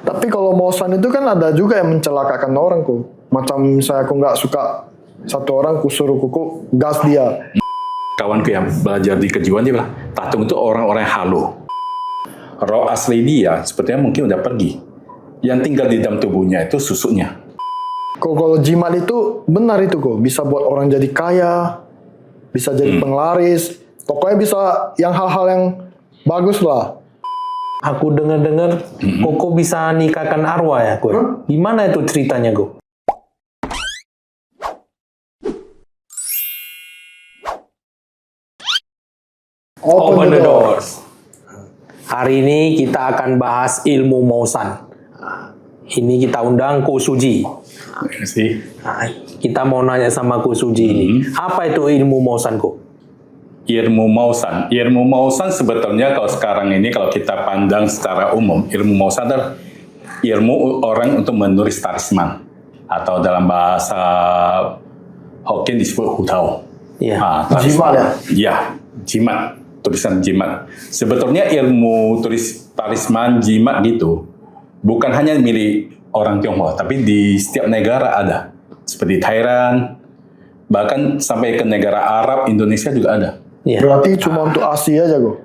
Tapi kalau Mausan itu kan ada juga yang mencelakakan orang kok. Macam saya aku nggak suka satu orang, ku suruh kuku gas dia. Kawanku yang belajar di kejiwaan dia bilang, tatung itu orang-orang halu. Roh asli dia sepertinya mungkin udah pergi. Yang tinggal di dalam tubuhnya itu susunya. Kok kalau jimat itu benar itu kok, bisa buat orang jadi kaya, bisa jadi penglaris, pokoknya bisa yang hal-hal yang bagus lah. Aku dengar-dengar Koko bisa nikahkan arwah ya, Ko. Gimana itu ceritanya, Ko? Open the doors. Hari ini kita akan bahas ilmu Mausan. Ini kita undang Ko Suji. Nah, kita mau nanya sama Ko Suji ini. Apa itu ilmu Mausan, Ko? Ilmu Mausan sebetulnya kalau sekarang ini kalau kita pandang secara umum, ilmu Mausan adalah ilmu orang untuk menulis talisman atau dalam bahasa Hokkien disebut hutao. Iya. Jimat ya? Iya, jimat, tulisan jimat. Sebetulnya ilmu tulis talisman jimat gitu bukan hanya milik orang Tionghoa, tapi di setiap negara ada. Seperti Thailand, bahkan sampai ke negara Arab, Indonesia juga ada. Iya. Berarti cuma untuk Asia aja kok?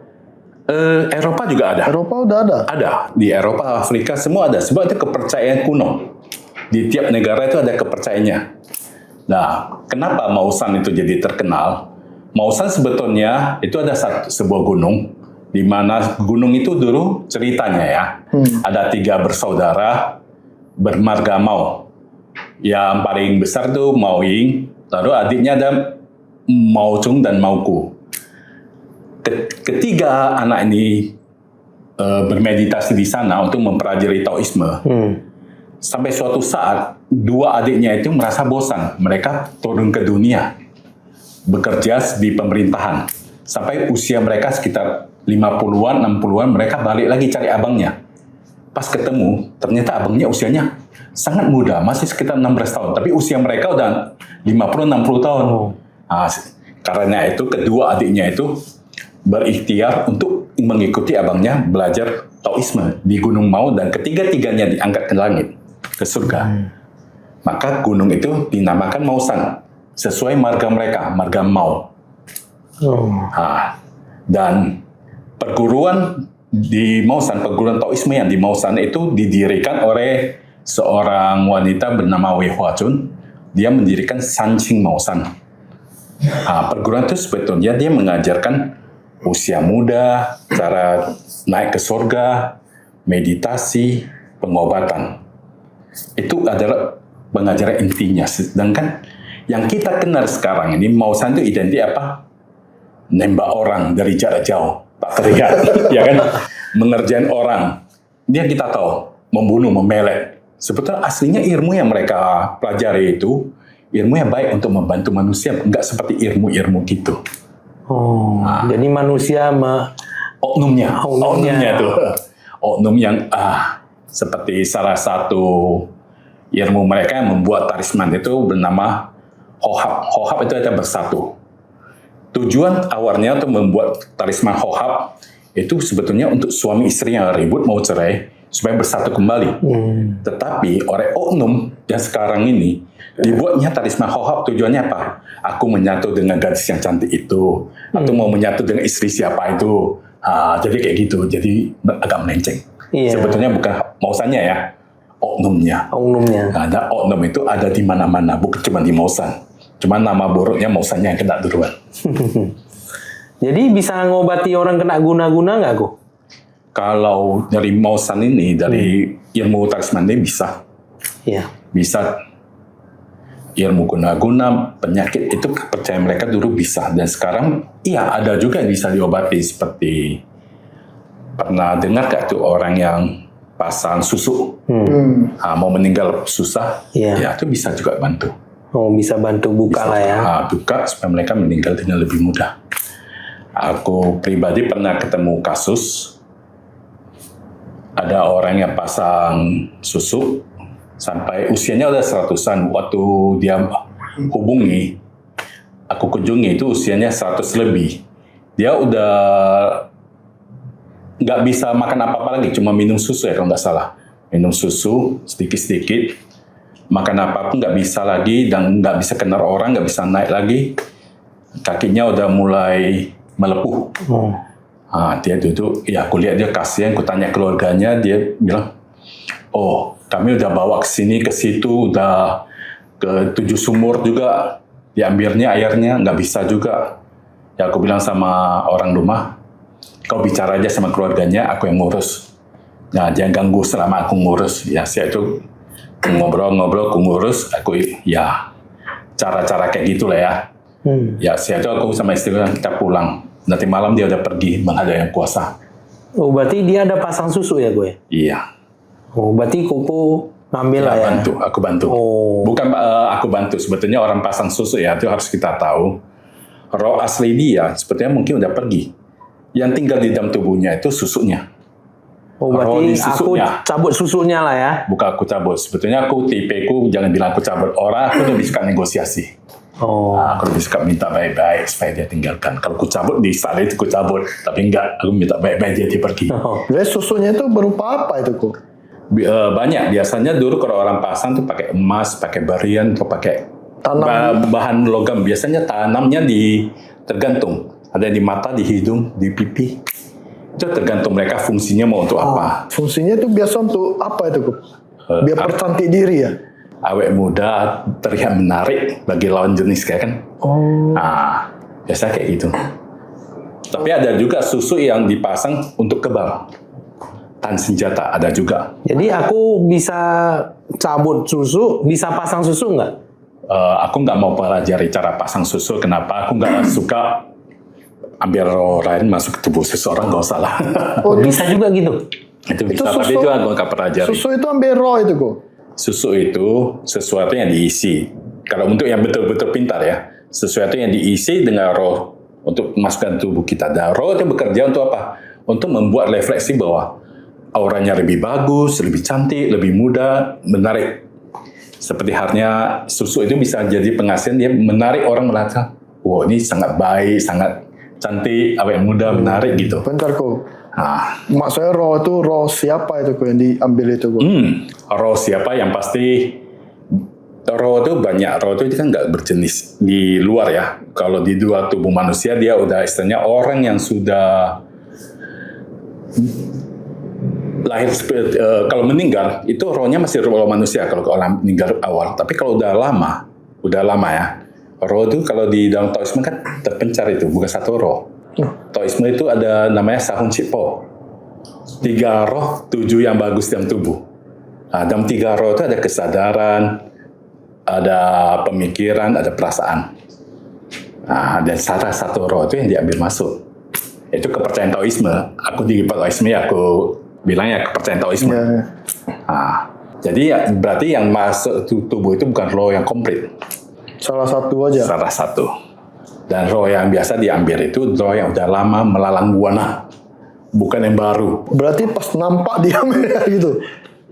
Eropa juga ada. Eropa udah ada? Ada. Di Eropa, Afrika, semua ada. Sebab itu kepercayaan kuno. Di tiap negara itu ada kepercayaannya. Nah, kenapa Mausan itu jadi terkenal? Mausan sebetulnya itu ada sebuah gunung, di mana gunung itu dulu ceritanya ya, ada 3 bersaudara bermarga Mao. Yang paling besar tuh Mao Ying, lalu adiknya ada Mao Chung dan Mao Ku. Ketiga anak ini bermeditasi di sana untuk mempelajari Taoisme. Sampai suatu saat, 2 adiknya itu merasa bosan. Mereka turun ke dunia, bekerja di pemerintahan. Sampai usia mereka sekitar 50-an, 60-an, mereka balik lagi cari abangnya. Pas ketemu, ternyata abangnya usianya sangat muda, masih sekitar 16 tahun. Tapi usia mereka udah 50-60 tahun. Nah, karena itu, kedua adiknya itu berikhtiar untuk mengikuti abangnya belajar Taoisme di Gunung Mao, dan ketiga-tiganya diangkat ke langit, ke surga. Maka gunung itu dinamakan Mausan, sesuai marga mereka, marga Mao. Nah, dan perguruan di Mausan, perguruan Taoisme yang di Mausan itu didirikan oleh seorang wanita bernama Wei Huachun. Dia mendirikan Sanqing Mausan. Nah, perguruan itu sebetulnya dia mengajarkan usia muda, cara naik ke surga, meditasi, pengobatan. Itu adalah pengajaran intinya. Sedangkan yang kita kenal sekarang ini, Mausan itu identik apa? Nembak orang dari jarak jauh, tak terlihat, ya kan? Mengerjain orang. Dia kita tahu, membunuh, memelek. Sebetulnya aslinya ilmu yang mereka pelajari itu, ilmu yang baik untuk membantu manusia, enggak seperti ilmu-ilmu gitu. Jadi manusia oknumnya tuh, oknum yang seperti salah satu ilmu mereka yang membuat talisman itu bernama Hohab. Hohab itu ada bersatu. Tujuan awalnya untuk membuat talisman Hohab itu sebetulnya untuk suami istri yang ribut mau cerai supaya bersatu kembali. Tetapi oleh oknum yang sekarang ini dibuatnya talisman Hohab, tujuannya apa? Aku menyatu dengan gadis yang cantik itu, atau mau menyatu dengan istri siapa itu. Jadi kayak gitu, jadi agak melenceng. Sebetulnya bukan Mausannya ya, oknumnya. Ada oknum itu ada di mana-mana, bukan cuma di Mausan. Cuma nama buruknya Mausannya yang kena duluan. Jadi bisa ngobati orang kena guna-guna nggak, Ko? Kalau dari Mausan ini, dari ilmu talisman ini bisa. Iya. Bisa. Ilmu guna-guna, penyakit itu percaya mereka dulu bisa. Dan sekarang, iya ada juga yang bisa diobati. Seperti, pernah dengar gak tuh orang yang pasang susu? Mau meninggal susah, ya itu bisa juga bantu. Bisa bantu buka bisa, lah ya. Buka supaya mereka meninggal dengan lebih mudah. Aku pribadi pernah ketemu kasus, ada orang yang pasang susu, sampai usianya udah 100-an. Waktu dia hubungi, aku kunjungi itu usianya 100 lebih. Dia udah nggak bisa makan apa-apa lagi, cuma minum susu ya kalau nggak salah. minum susu sedikit-sedikit, makan apapun nggak bisa lagi dan nggak bisa kenal orang, nggak bisa naik lagi, kakinya udah mulai melepuh. Dia duduk, ya aku lihat dia kasihan, aku tanya keluarganya, dia bilang, oh kami udah bawa ke sini ke situ, udah ke 7 sumur juga, diambilnya airnya nggak bisa juga. Ya aku bilang sama orang rumah, kau bicara aja sama keluarganya, aku yang ngurus. Nah, jangan ganggu selama aku ngurus. Ya, saya itu ngobrol-ngobrol, aku ngurus, aku ya cara-cara kayak gitulah ya. Ya, saya itu aku sama istri kita pulang. Nanti malam dia udah pergi menghadap yang kuasa. Oh, berarti dia ada pasang susu ya gue? Iya. Oh, berarti Koko ngambil lah ya? Aku bantu. Oh. Bukan aku bantu, sebetulnya orang pasang susu ya, itu harus kita tahu. Roh asli dia sepertinya mungkin udah pergi. Yang tinggal di dalam tubuhnya itu susunya. Oh, berarti aku susunya. cabut susunya lah ya? Bukan aku cabut. Sebetulnya aku tipeku, jangan bilang aku cabut orang, aku lebih suka negosiasi. Oh. Aku lebih suka minta baik-baik supaya dia tinggalkan. Kalau aku cabut di saat itu aku cabut, tapi enggak, aku minta baik-baik dia pergi. Jadi susunya itu berupa apa itu kok? Banyak. Biasanya dulu kalau orang pasang tuh pakai emas, pakai berian, atau pakai bahan logam. Biasanya tanamnya tergantung. Ada di mata, di hidung, di pipi. Itu tergantung mereka fungsinya mau untuk apa. Fungsinya itu biasa untuk apa itu kok? Biar percantik diri ya? Awet muda terlihat menarik bagi lawan jenis kayak kan. Nah, biasa kayak gitu. Tapi ada juga susu yang dipasang untuk kebal. Tan senjata ada juga. Jadi aku bisa cabut susu, bisa pasang susu nggak? Aku nggak mau pelajari cara pasang susu. Kenapa? Aku nggak suka ambil roh lain masuk ke tubuh seseorang, nggak usah lah. Oh, bisa juga gitu? Itu bisa, tapi itu aku nggak pelajari. Susu itu ambil roh itu kok? Susu itu sesuatu yang diisi. Kalau untuk yang betul-betul pintar ya, sesuatu yang diisi dengan roh untuk masukkan tubuh kita. Dan roh itu bekerja untuk apa? Untuk membuat refleksi bahwa auranya lebih bagus, lebih cantik, lebih muda, menarik. Seperti halnya susu itu bisa jadi penghasil, dia menarik orang merasa, wow ini sangat baik, sangat cantik, awet muda, menarik gitu. Bentar kok. Maksudnya roh itu roh siapa itu kok yang diambil itu kok? Roh siapa yang pasti roh itu banyak. Roh itu kan nggak berjenis di luar ya. Kalau di dua tubuh manusia dia udah istilahnya orang yang sudah lahir kalau meninggal itu rohnya masih roh manusia kalau orang meninggal awal. Tapi kalau udah lama ya. Roh itu kalau di dalam Taoisme kan terpencar itu bukan satu roh. Taoisme itu ada namanya Sahun Cipo. 3 roh, 7 yang bagus dalam tubuh. Nah, dalam 3 roh itu ada kesadaran, ada pemikiran, ada perasaan. Nah, dan salah satu roh itu yang diambil masuk. Itu kepercayaan Taoisme. Aku di Taoisme aku bilangnya kepercayaan Taoisme. Nah, jadi ya, berarti yang masuk tubuh itu bukan roh yang komplit. Salah satu aja? Salah satu. Dan roh yang biasa diambil itu roh yang udah lama melalang buana, bukan yang baru. Berarti pas nampak diambil gitu?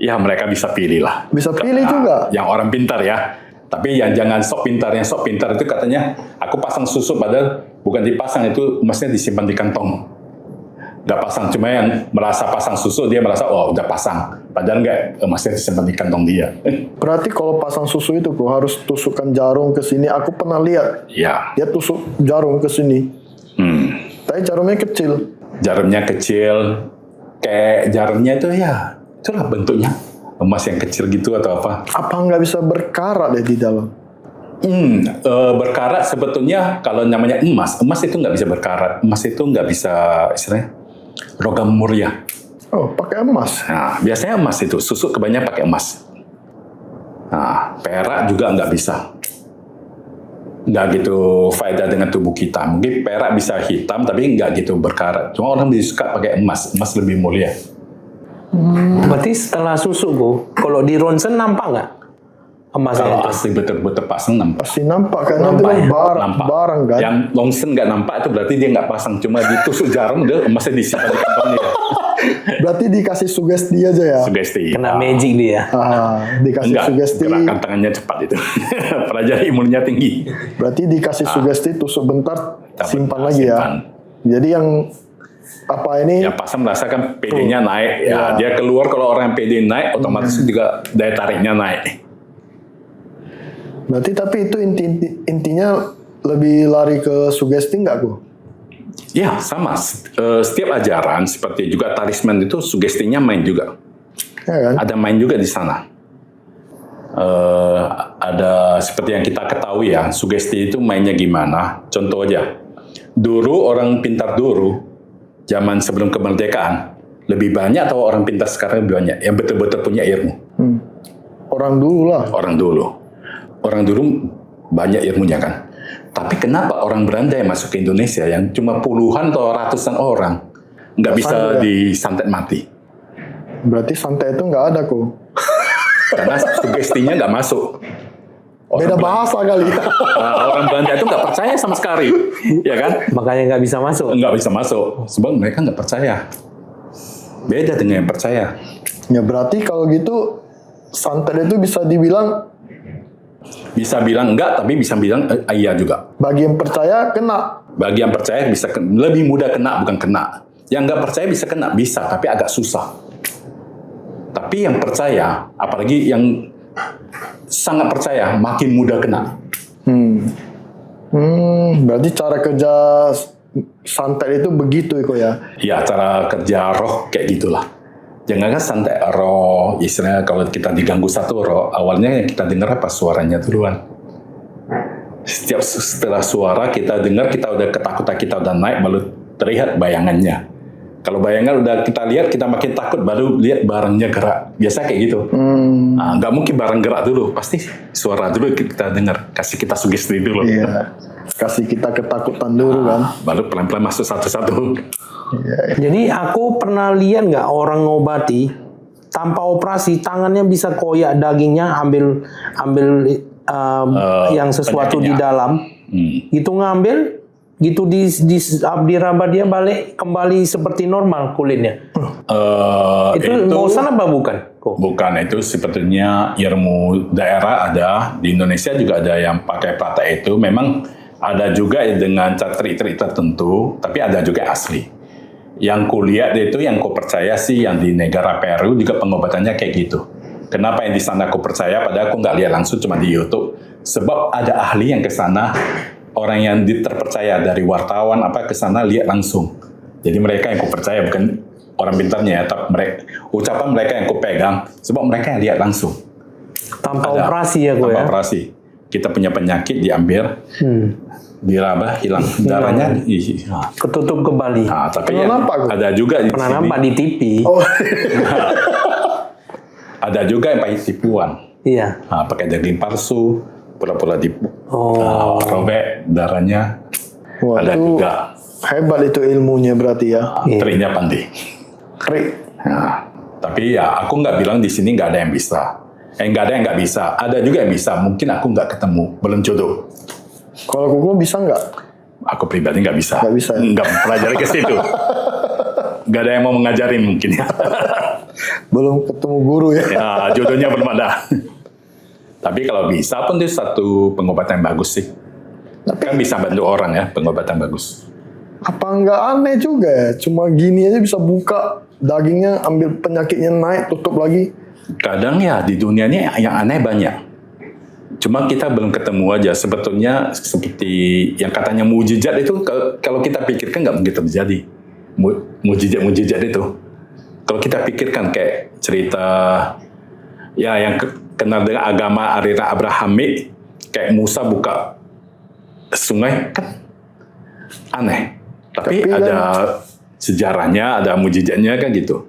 Ya mereka bisa pilih lah. Bisa pilih juga? Yang orang pintar ya. Tapi yang jangan sok pintar. Yang sok pintar itu katanya, aku pasang susu padahal bukan dipasang, itu maksudnya disimpan di kantong. Nggak pasang, cuma yang merasa pasang susu, dia merasa, oh udah pasang. Padahal nggak, maksudnya disimpan di kantong dia. Berarti kalau pasang susu itu kok harus tusukkan jarum ke sini. Aku pernah lihat, Ya. dia tusuk jarum ke sini. Tapi jarumnya kecil. Jarumnya kecil, kayak jarumnya itu ya, itulah bentuknya. Emas yang kecil gitu atau apa. Apa nggak bisa berkarat deh di dalam? Berkarat sebetulnya kalau namanya emas itu nggak bisa berkarat. Emas itu nggak bisa istilahnya logam mulia. Oh, pakai emas. Nah, biasanya emas itu, susu kebanyakan pakai emas. Nah, perak juga nggak bisa. Nggak gitu faedah dengan tubuh kita. Mungkin perak bisa hitam, tapi nggak gitu berkarat. Cuma orang lebih suka pakai emas. Emas lebih mulia. Berarti setelah susu, Bu, kalau di ronsen nampak nggak emas Kalau itu? asli betul-betul pasang nampak. Pasti nampak karena itu Nampak kan ya? Nampak. barang kan. Yang longsen nggak nampak itu berarti dia nggak pasang. Cuma ditusuk jarum, dia emasnya disimpan di kantong dia. Berarti dikasih sugesti aja ya. Sugesti. Kena magic dia. Dikasih Enggak, sugesti. gerakan tangannya cepat itu. Pelajari imunnya tinggi. Berarti dikasih sugesti tusuk bentar, simpan lagi ya. simpan. Jadi yang Apa ini? Ya pasar merasakan PD-nya naik. Ya, dia keluar kalau orang PD naik, otomatis juga daya tariknya naik. Berarti tapi itu intinya lebih lari ke sugesti nggak kok? Ya sama. Setiap ajaran seperti juga talisman itu sugestinya main juga. Ya kan? Ada main juga di sana. Ada seperti yang kita ketahui ya, sugesti itu mainnya gimana? Contoh aja, dulu orang pintar dulu, zaman sebelum kemerdekaan, lebih banyak atau orang pintar sekarang lebih banyak yang betul-betul punya ilmu? Orang dulu lah. Orang dulu banyak ilmunya kan. Tapi kenapa orang Belanda yang masuk ke Indonesia yang cuma puluhan atau ratusan orang nggak bisa disantet mati? Berarti santai itu nggak ada kok. Karena sugestinya nggak masuk. Beda bahasa kali. Orang Belanda itu nggak percaya sama sekali, ya kan? Makanya nggak bisa masuk. Nggak bisa masuk, sebab mereka nggak percaya. Beda dengan yang percaya. Ya berarti kalau gitu santet itu bisa dibilang Bisa bilang enggak, tapi bisa bilang iya juga. bagi yang percaya kena. Bagi yang percaya bisa lebih mudah kena, bukan kena. Yang nggak percaya bisa kena, bisa, tapi agak susah. Tapi yang percaya, apalagi yang sangat percaya, makin mudah kena. Berarti cara kerja santet itu begitu kok ya? Ya, cara kerja roh kayak gitulah. Jangan kan santet roh, istilahnya kalau kita diganggu satu roh, awalnya yang kita dengar apa? Suaranya duluan. Setelah suara kita dengar, kita udah ketakutan, kita udah naik, baru terlihat bayangannya. Kalau bayangan udah kita lihat, kita makin takut, baru lihat barangnya gerak. Biasa kayak gitu. Nah, nggak mungkin barang gerak dulu, pasti suara dulu kita dengar, kasih kita sugesti dulu. Iya. Kasih kita ketakutan dulu kan. Baru pelan-pelan masuk satu-satu. Jadi aku pernah lihat nggak orang ngobati tanpa operasi tangannya bisa koyak dagingnya ambil yang sesuatu di penyakitnya. dalam gitu ngambil gitu diraba dia balik kembali seperti normal kulitnya. Itu mau sana apa bukan? Kok? Bukan, itu sebetulnya ilmu daerah ada, di Indonesia juga ada yang pakai praktek itu, memang ada juga dengan trik-trik tertentu, tapi ada juga asli. Yang kulihat itu, yang ku percaya sih, yang di negara Peru juga pengobatannya kayak gitu. Kenapa yang di sana aku percaya, padahal aku nggak lihat langsung, cuma di YouTube. Sebab ada ahli yang ke sana, orang yang terpercaya dari wartawan apa ke sana lihat langsung. Jadi mereka yang ku percaya, bukan orang pintarnya, tapi ucapan mereka yang ku pegang, sebab mereka yang lihat langsung. Tanpa Ada, operasi ya kok tanpa ya? operasi. Kita punya penyakit diambil, diraba, hilang. Darahnya Ketutup kembali. Nah, tapi Pernah yang nampak, ada juga di Pernah sini, nampak di TV. Oh, ada juga yang pakai tipuan. Iya. Nah, pakai daging palsu, pura-pura robek darahnya. wah, Ada itu juga. hebat itu ilmunya berarti ya. Triknya pandai. Trik. Nah, tapi ya aku nggak bilang di sini nggak ada yang bisa. Nggak ada yang nggak bisa. Ada juga yang bisa. Mungkin aku nggak ketemu, belum jodoh. Kalau kuku bisa nggak? Aku pribadi nggak bisa. Nggak bisa, ya? Nggak pelajari ke situ. Nggak ada yang mau mengajarin mungkin ya. Belum ketemu guru ya? Ya, jodohnya belum ada. Tapi kalau bisa pun itu satu pengobatan yang bagus sih. Kan bisa bantu orang ya, pengobatan bagus. Apa nggak aneh juga ya? Cuma gini aja bisa buka dagingnya, ambil penyakitnya naik, tutup lagi. Kadang ya di dunia ini yang aneh banyak. Cuma kita belum ketemu aja. Sebetulnya seperti yang katanya mujizat itu, kalau kita pikirkan nggak mungkin terjadi. Mujizat itu. Kalau kita pikirkan kayak cerita ya yang kenal dengan agama aliran Abrahamik, kayak Musa buka sungai, kan aneh. Tapi kan, ada sejarahnya, ada mujizatnya kan gitu.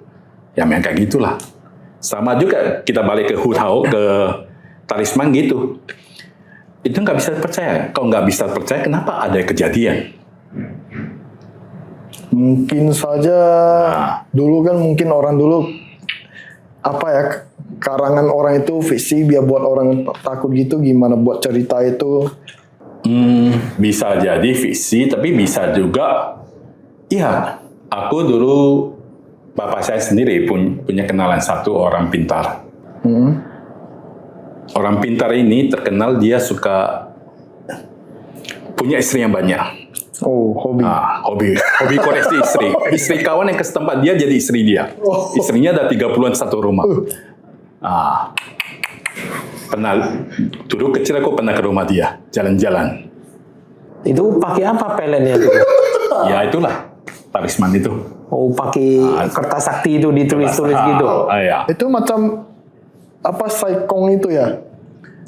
Ya memang kayak gitulah. Sama juga kita balik ke Hutau, ke talisman gitu. Itu nggak bisa percaya. Kalau nggak bisa percaya, kenapa ada kejadian? Mungkin saja dulu kan mungkin orang dulu apa ya, karangan orang itu fiksi biar buat orang takut gitu, gimana buat cerita itu. Bisa jadi fiksi, tapi bisa juga, iya, aku dulu, bapak saya sendiri punya kenalan satu orang pintar. Orang pintar ini terkenal dia suka punya istri yang banyak. Oh, hobi. Hobi koreksi istri. Istri kawan yang ke tempat dia jadi istri dia. Istrinya ada 30-an satu rumah. Pernah dulu kecil aku pernah ke rumah dia jalan-jalan. Itu pakai apa pelennya itu? Ya itulah talisman itu. Oh, pakai kertas sakti itu ditulis-tulis gitu. Ya. Itu macam apa saikong itu ya?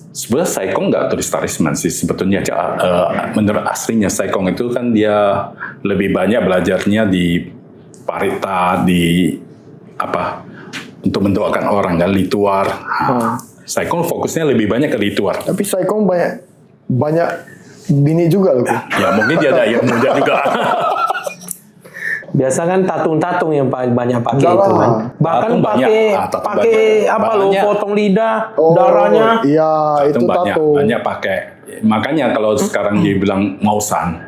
Sebenarnya saikong nggak tulis talisman sih sebetulnya. Menurut aslinya saikong itu kan dia lebih banyak belajarnya di parita, di apa untuk mendoakan orang kan ritual. Saikong fokusnya lebih banyak ke ritual. Tapi saikong banyak bini juga loh. Ya mungkin dia ada yang muda juga. Biasa kan tatung-tatung yang banyak pakai Enggak itu lah. kan. Bahkan Tatung banyak. pakai Tatung pakai banyak. apa lo Banyak. potong lidah, Oh, darahnya. iya, itu banyak, tato. banyak pakai. Makanya kalau sekarang dibilang Mausan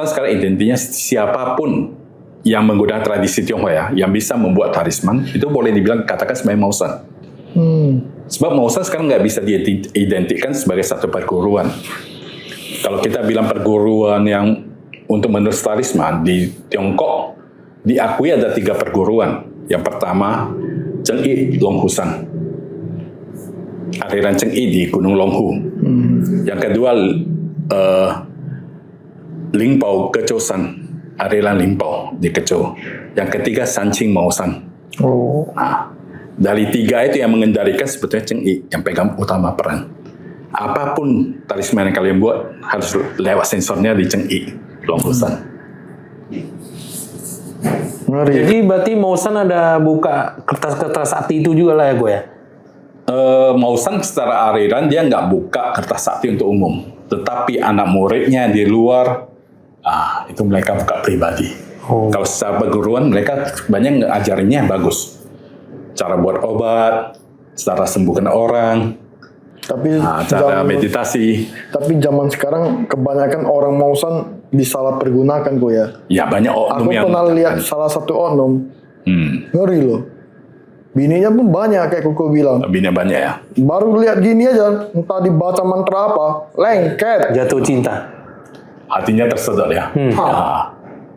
sekarang identinya siapapun yang menggunakan tradisi Tionghoa yang bisa membuat talisman itu boleh dibilang katakan sebagai Mausan. Sebab Mausan sekarang nggak bisa diidentikan sebagai satu perguruan. Kalau kita bilang perguruan yang untuk menulis talisman di Tiongkok diakui ada 3 perguruan. Yang pertama Cheng Yi Longhusan, aliran Cheng Yi di Gunung Longhu. Yang kedua Lingpao Kecosan, aliran Lingpao di Keco. Yang ketiga Sanqing Mausan. Oh. Nah, dari 3 itu yang mengendalikan sebetulnya Cheng Yi yang pegang utama peran. Apapun talisman yang kalian buat harus lewat sensornya di Cheng Yi Longhusan. Ngeri. Jadi berarti Mausan ada buka kertas-kertas sakti itu juga lah ya gue ya. Mausan secara aliran dia nggak buka kertas sakti untuk umum, tetapi anak muridnya di luar, itu mereka buka pribadi. Kalau secara perguruan mereka banyak ngajarinnya bagus, cara buat obat, cara sembuhkan orang, Tapi cara meditasi. Tapi zaman sekarang kebanyakan orang Mausan disalahpergunakan kok ya. Ya banyak oknum Aku yang pernah lihat salah satu oknum. Ngeri loh. Bininya pun banyak kayak Koko bilang. lebihnya banyak ya. Baru lihat gini aja, entah dibaca mantra apa, lengket. Jatuh cinta. Hatinya tersedot ya.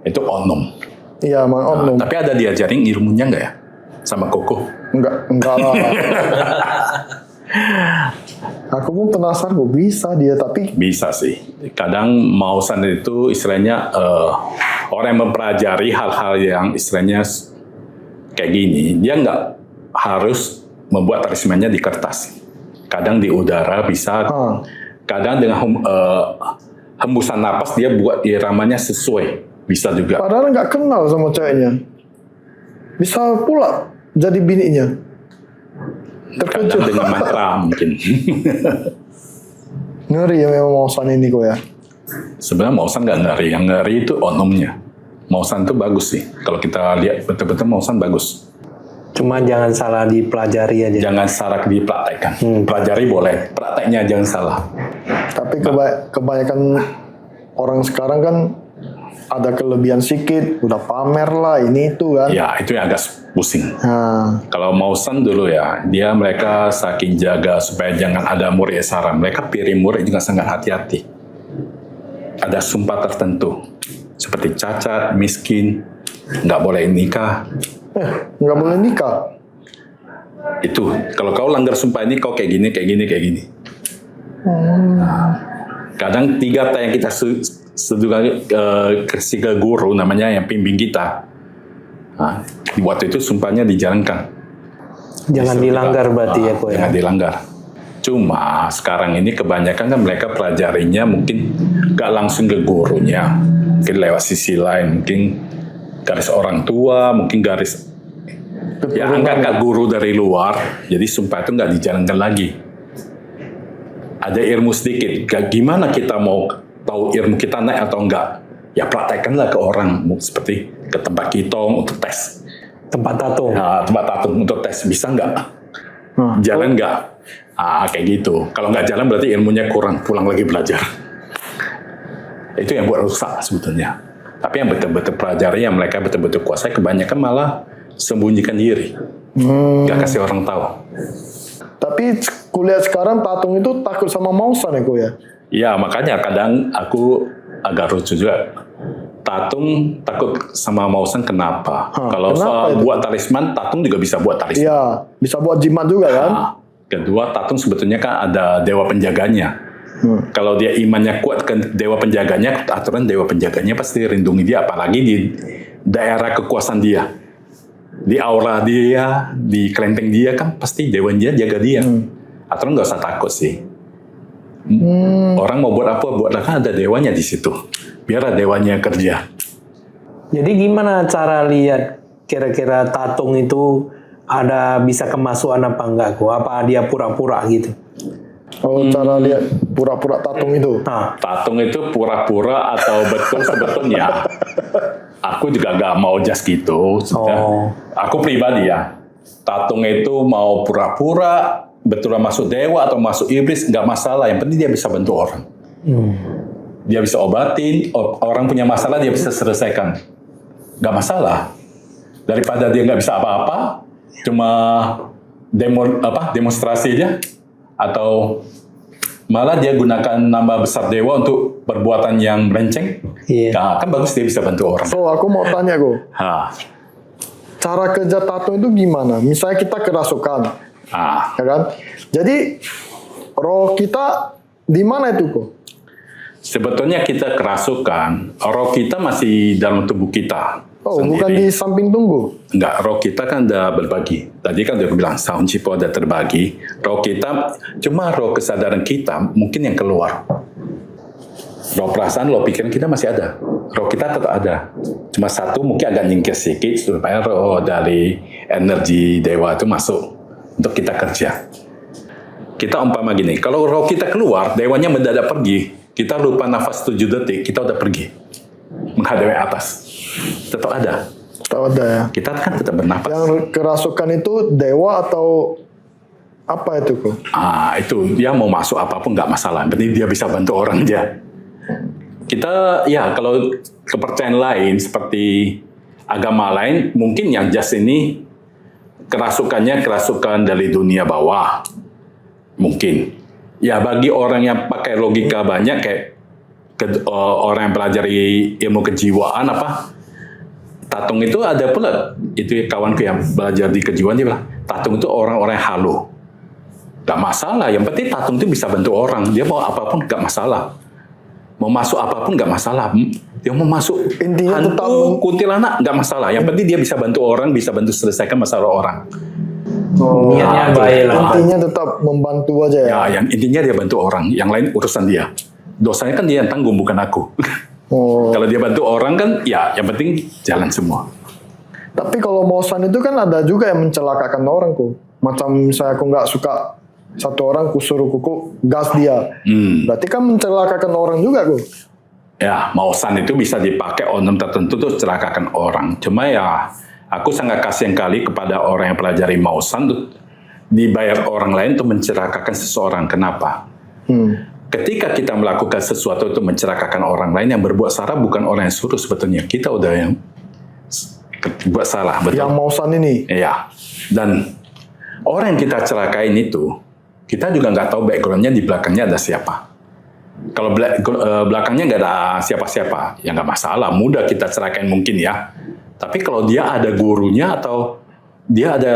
Itu oknum. Iya, mang oknum. Tapi ada diajarin ilmunya nggak ya sama Koko? Enggak lah. Aku pun penasaran kok bisa dia, tapi Bisa sih. Kadang Mausan itu istilahnya orang yang mempelajari hal-hal yang istilahnya kayak gini, dia nggak harus membuat talismannya di kertas. Kadang di udara bisa, kadang dengan hembusan napas dia buat iramanya sesuai, bisa juga. padahal nggak kenal sama ceweknya. Bisa pula jadi bininya. Kadang dengan mantra mungkin. Ngeri ya memang Mausan ini kok ya. Sebenarnya Mausan nggak ngeri, yang ngeri itu oknumnya. Mausan itu bagus sih. Kalau kita lihat betul-betul Mausan bagus. Cuma jangan salah dipelajari aja. Jangan salah dipraktekkan. Pelajari boleh, prakteknya jangan salah. Tapi kebanyakan orang sekarang kan ada kelebihan sedikit, udah pamer lah ini itu kan. Ya, itu yang agak pusing. Nah, Kalau Mausan dulu ya, mereka saking jaga supaya jangan ada murid esara. Mereka pilih murid juga sangat hati-hati. Ada sumpah tertentu, seperti cacat, miskin, nggak boleh nikah. nggak boleh nikah. Itu, kalau kau langgar sumpah ini, kau kayak gini, kayak gini, kayak gini. Nah, kadang 3 yang kita kasih ke guru, namanya yang pimpin kita. Nah, waktu itu sumpahnya dijalankan. Jangan dilanggar berarti ya kok ya. Jangan dilanggar. Cuma sekarang ini kebanyakan kan mereka pelajarinya mungkin gak langsung ke gurunya. Mungkin lewat sisi lain. Mungkin garis orang tua, mungkin garis... Ya angkat guru dari luar. Jadi sumpah itu gak dijalankan lagi. Ada ilmu sedikit. Gimana kita mau tahu ilmu kita naik atau enggak? Ya praktekkanlah ke orang. Seperti ke tempat kitong untuk tes. Tempat tatung. Nah, tempat tatung untuk tes. Bisa enggak? Jalan enggak? Kayak gitu. Kalau nggak jalan berarti ilmunya kurang. Pulang lagi belajar. Itu yang buat rusak sebetulnya. Tapi yang betul-betul pelajari, yang mereka betul-betul kuasai, kebanyakan malah sembunyikan diri. Nggak kasih orang tahu. Tapi kuliah sekarang tatung itu takut sama Mausan ya kok ya? Ya, makanya kadang aku agak lucu juga. Tatung takut sama Mausan kenapa? Kalau kenapa soal itu? buat talisman, Tatung juga bisa buat talisman. Iya, bisa buat jimat juga kan? Nah, kedua, Tatung sebetulnya kan ada dewa penjaganya. Kalau dia imannya kuat ke dewa penjaganya, aturan dewa penjaganya pasti lindungi dia, apalagi di daerah kekuasaan dia. Di aura dia, di kelenteng dia kan pasti dewa dia jaga dia. Aturan nggak usah takut sih. Orang mau buat apa, buat kan ada dewanya di situ. Biar dewanya kerja. Jadi gimana cara lihat kira-kira tatung itu ada bisa kemasukan apa enggak kok? Apa dia pura-pura gitu? Oh, cara lihat pura-pura tatung itu. Nah, Tatung itu pura-pura atau betul sebetulnya. Aku juga nggak mau just gitu. Oh. Aku pribadi ya. Tatung itu mau pura-pura, betul masuk dewa atau masuk iblis, nggak masalah. Yang penting dia bisa bantu orang. Dia bisa obatin, orang punya masalah dia bisa selesaikan. Nggak masalah. Daripada dia nggak bisa apa-apa, cuma demonstrasi aja, atau malah dia gunakan nama besar dewa untuk perbuatan yang melenceng. Iya. Nah, kan bagus dia bisa bantu orang. So, aku mau tanya kok, Ah, cara kerja tatung itu gimana? Misalnya kita kerasukan, ya kan? Jadi roh kita di mana itu kok? Sebetulnya kita kerasukan, roh kita masih dalam tubuh kita. Oh, bukan di samping tunggu. Enggak, roh kita kan udah berbagi. Tadi kan udah bilang, sound cipo udah terbagi. Roh kita, cuma roh kesadaran kita mungkin yang keluar. Roh perasaan, roh pikiran kita masih ada. Roh kita tetap ada. Cuma satu mungkin agak nyingkir sedikit supaya roh dari energi dewa itu masuk untuk kita kerja. Kita umpama gini, kalau roh kita keluar, dewanya mendadak pergi. Kita lupa nafas 7 detik, kita udah pergi. Menghadapi atas. Tetap ada. Tahu ada ya. Kita kan tetap bernapas. Yang kerasukan itu dewa atau apa itu kok? Itu dia mau masuk apapun nggak masalah. Yang penting dia bisa bantu orang aja. Kita ya kalau kepercayaan lain seperti agama lain, mungkin yang just ini kerasukannya kerasukan dari dunia bawah. Mungkin. Ya bagi orang yang pakai logika banyak kayak orang yang pelajari ilmu kejiwaan Tatung itu ada pula, itu kawanku yang belajar di kejiwaan dia bilang, tatung itu orang-orang yang halu. Gak masalah, yang penting tatung itu bisa bantu orang. Dia mau apapun gak masalah. Mau masuk apapun gak masalah. Dia mau masuk Intinya hantu, tetap kuntilanak gak masalah. Yang penting dia bisa bantu orang, bisa bantu selesaikan masalah orang. niatnya baik lah. Intinya tetap membantu aja ya. Ya, yang intinya dia bantu orang. Yang lain urusan dia. Dosanya kan dia yang tanggung, bukan aku. Oh. Kalau dia bantu orang kan, ya yang penting jalan semua. Tapi kalau Mausan itu kan ada juga yang mencelakakan orang kok. Macam misalnya aku nggak suka satu orang, ku suruh kuku gas dia. Berarti kan mencelakakan orang juga kok. Ya, Mausan itu bisa dipakai onom tertentu untuk celakakan orang. Cuma ya, aku sangat kasihan kali kepada orang yang pelajari Mausan tuh dibayar orang lain untuk mencelakakan seseorang. Kenapa? Ketika kita melakukan sesuatu untuk mencelakakan orang lain, yang berbuat salah bukan orang yang suruh sebetulnya. Kita udah yang buat salah, betul. Yang Mausan ini. Iya. Dan orang yang kita celakain itu, kita juga nggak tahu background-nya di belakangnya ada siapa. Kalau belakangnya nggak ada siapa-siapa, ya nggak masalah. Mudah kita celakain mungkin ya. Tapi kalau dia ada gurunya atau dia ada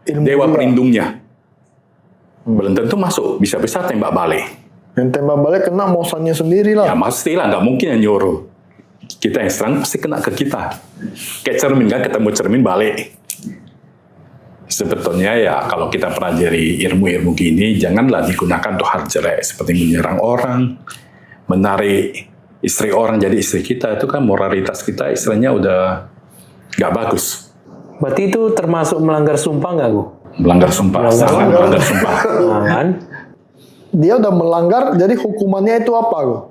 Ilmu dewa dia. pelindungnya, belum tentu masuk. Bisa-bisa tembak balik. Yang tembak balik kena Mausannya sendiri Ya lah. pastilah, nggak mungkin yang nyuruh. Kita yang serang pasti kena ke kita. Kayak cermin kan, ketemu cermin balik. Sebetulnya ya kalau kita pelajari ilmu-ilmu gini, janganlah digunakan untuk hal jelek. Seperti menyerang orang, menarik istri orang jadi istri kita. Itu kan moralitas kita istilahnya udah nggak bagus. Berarti itu termasuk melanggar sumpah nggak, Gu? Melanggar sumpah, sangat melanggar sumpah. Nah, kan? Dia udah melanggar, jadi hukumannya itu apa kok?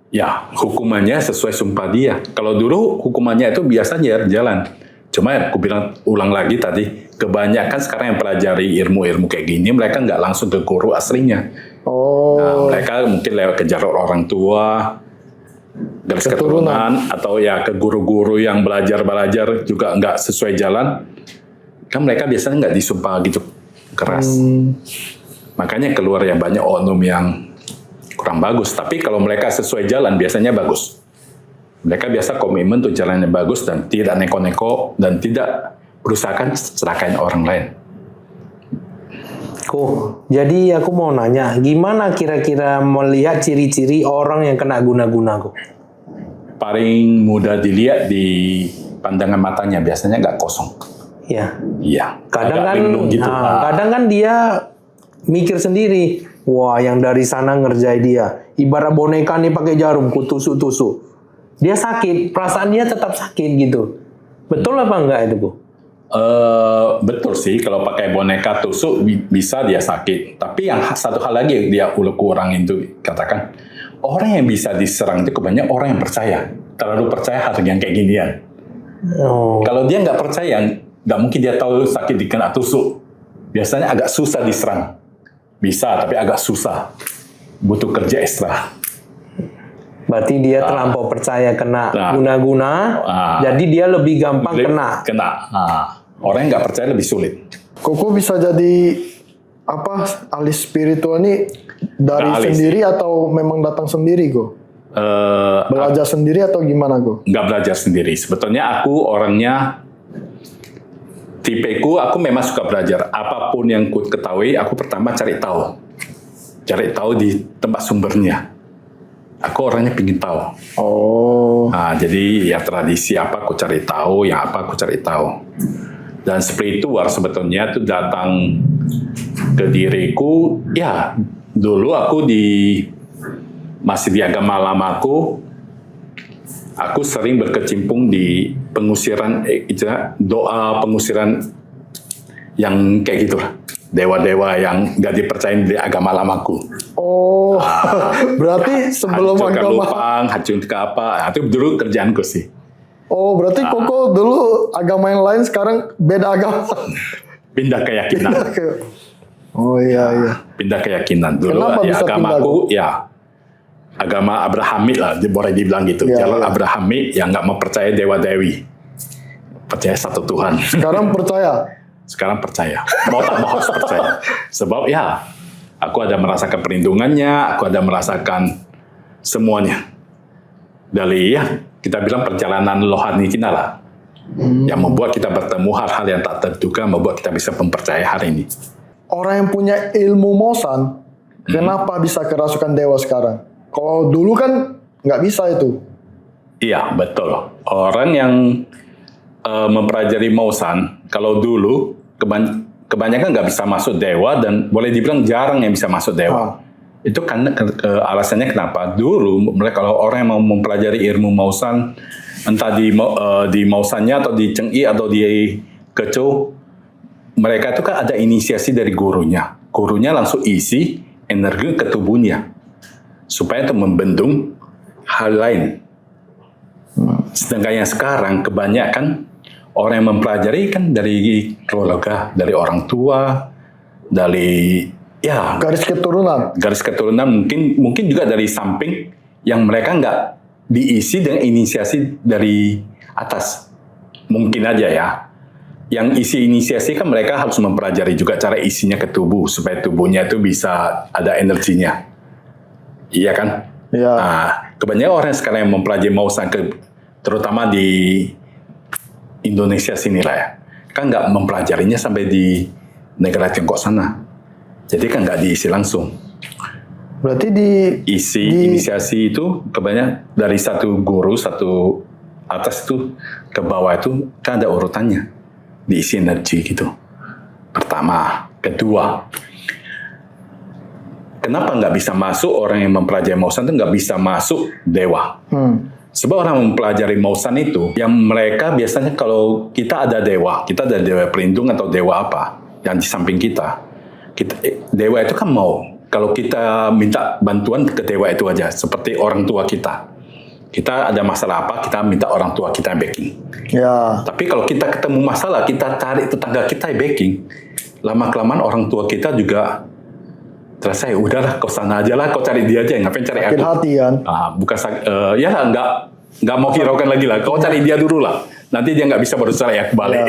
Ya, hukumannya sesuai sumpah dia. Kalau dulu hukumannya itu biasanya jalan. Cuma aku bilang ulang lagi tadi, kebanyakan sekarang yang pelajari ilmu-ilmu kayak gini, mereka nggak langsung ke guru aslinya. Oh. Nah, mereka mungkin lewat ke jalur orang tua, garis keturunan, atau ya ke guru-guru yang belajar-belajar juga nggak sesuai jalan. Kan mereka biasanya nggak disumpah gitu keras. Makanya keluar yang banyak oknum yang kurang bagus. Tapi kalau mereka sesuai jalan biasanya bagus. Mereka biasa komitmen untuk jalannya bagus dan tidak neko-neko dan tidak berusaha celakain orang lain. Jadi aku mau nanya, gimana kira-kira melihat ciri-ciri orang yang kena guna-guna kok? Paling mudah dilihat di pandangan matanya, biasanya nggak kosong. Ya. Iya. Kadang agak kan, linglung gitu. kadang kan dia mikir sendiri, wah yang dari sana ngerjai dia. Ibarat boneka nih pakai jarum, ku tusuk-tusuk. Dia sakit, perasaan dia tetap sakit gitu. Betul apa enggak itu, Bu? Betul sih, kalau pakai boneka tusuk bisa dia sakit. Tapi yang satu hal lagi dia kurang itu katakan, orang yang bisa diserang itu kebanyakan orang yang percaya. Terlalu percaya hal yang kayak ginian. Kalau dia nggak percaya, nggak mungkin dia tahu sakit dikena tusuk. Biasanya agak susah diserang. Bisa, tapi agak susah. Butuh kerja ekstra. Berarti dia terlampau percaya kena guna-guna, jadi dia lebih gampang kena. Orang yang nggak percaya lebih sulit. Koko bisa jadi ahli spiritual ini dari sendiri atau memang datang sendiri kok? Belajar sendiri atau gimana kok? Nggak belajar sendiri. Sebetulnya aku orangnya tipeku, aku memang suka belajar. Apapun yang ku ketahui, aku pertama cari tahu. Cari tahu di tempat sumbernya. Aku orangnya pingin tahu. Nah, jadi ya tradisi apa aku cari tahu, yang apa aku cari tahu. Dan spiritual sebetulnya itu datang ke diriku. Ya, dulu aku masih di agama lamaku, aku sering berkecimpung di pengusiran, doa pengusiran yang kayak gitu lah. Dewa-dewa yang nggak dipercayain di agama lamaku. Berarti sebelum hancurkan agama lupang, hancurkan apa, itu dulu kerjaanku sih. Berarti Koko dulu agama yang lain, sekarang beda agama. Pindah keyakinan. Iya. Pindah keyakinan. Dulu Kenapa ya bisa agamaku agama Abrahamik lah, boleh dibilang gitu. Jalan Abrahamik yang nggak mempercayai dewa-dewi. Percaya satu Tuhan. Sekarang percaya? Sekarang percaya. Mau tak mau harus percaya. Sebab aku ada merasakan perlindungannya, aku ada merasakan semuanya. Dari kita bilang perjalanan rohani kita lah. Yang membuat kita bertemu hal-hal yang tak terduga, membuat kita bisa mempercayai hari ini. Orang yang punya ilmu Mausan, kenapa bisa kerasukan dewa sekarang? Kalau dulu kan nggak bisa itu. Iya, betul. Orang yang mempelajari Mausan, kalau dulu kebanyakan nggak bisa masuk dewa dan boleh dibilang jarang yang bisa masuk dewa. Itu karena alasannya kenapa? Dulu mereka kalau orang yang mau mempelajari ilmu Mausan, entah di Mausannya atau di Cheng Yi atau di Kechou, mereka itu kan ada inisiasi dari gurunya. Gurunya langsung isi energi ke tubuhnya supaya itu membendung hal lain. Sedangkan yang sekarang kebanyakan orang yang mempelajari kan dari keluarga, dari orang tua, dari garis keturunan mungkin juga dari samping yang mereka nggak diisi dengan inisiasi dari atas. Mungkin aja ya. Yang isi inisiasi kan mereka harus mempelajari juga cara isinya ke tubuh supaya tubuhnya itu bisa ada energinya. Iya kan? Iya. Nah, kebanyakan orang sekarang yang mempelajari Mausan terutama di Indonesia sini lah ya, kan nggak mempelajarinya sampai di negara Tiongkok sana. Jadi kan nggak diisi langsung. Berarti inisiasi itu kebanyakan dari satu guru, satu atas itu ke bawah itu kan ada urutannya. Diisi energi gitu. Pertama. Kedua, kenapa nggak bisa masuk orang yang mempelajari Mausan itu nggak bisa masuk dewa? Sebab orang mempelajari Mausan itu, yang mereka biasanya kalau kita ada dewa pelindung atau dewa apa yang di samping kita dewa itu kan mau kalau kita minta bantuan ke dewa itu aja, seperti orang tua kita. Kita ada masalah apa, kita minta orang tua kita yang backing. Tapi kalau kita ketemu masalah, kita cari tetangga kita yang backing. Lama-kelamaan orang tua kita juga terasa udahlah kau sana aja lah, kau cari dia aja, ngapain cari aku? Hati kan? Bukan nggak mau hiraukan lagi lah, kau cari dia dulu lah. Nanti dia nggak bisa baru cari aku balik.